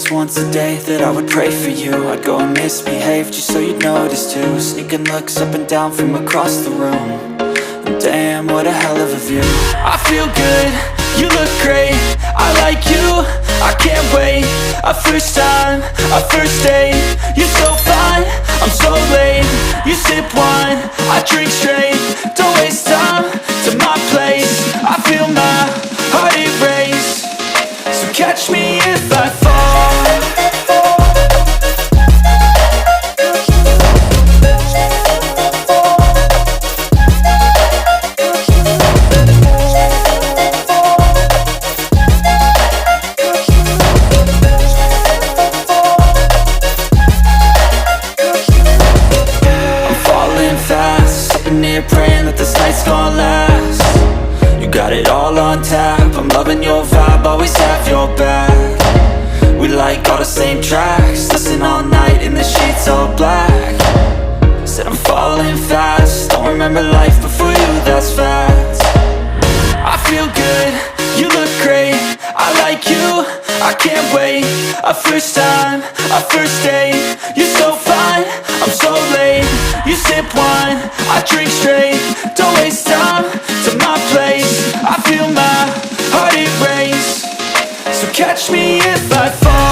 just once a day that I would pray for you. I'd go and misbehave just so you'd notice too. Sneaking looks up and down from across the room. And damn, what a hell of a view. I feel good, you look great, I like you, I can't wait. A first time, a first date. You're so fine, I'm so late. You sip wine, I drink straight. Don't waste time to my place. I feel my heart erase. So catch me if I fall. Praying that this night's gonna last. You got it all on tap, I'm loving your vibe, always have your back. We like all the same tracks, listen all night in the sheets all black. Said I'm falling fast, don't remember life before you, that's fact. I feel good, you look great, I like you, I can't wait. A first time, a first date. You're so fine, I'm so late. You sip wine, I drink straight. Don't waste time to my place. I feel my heart erase. So catch me if I fall.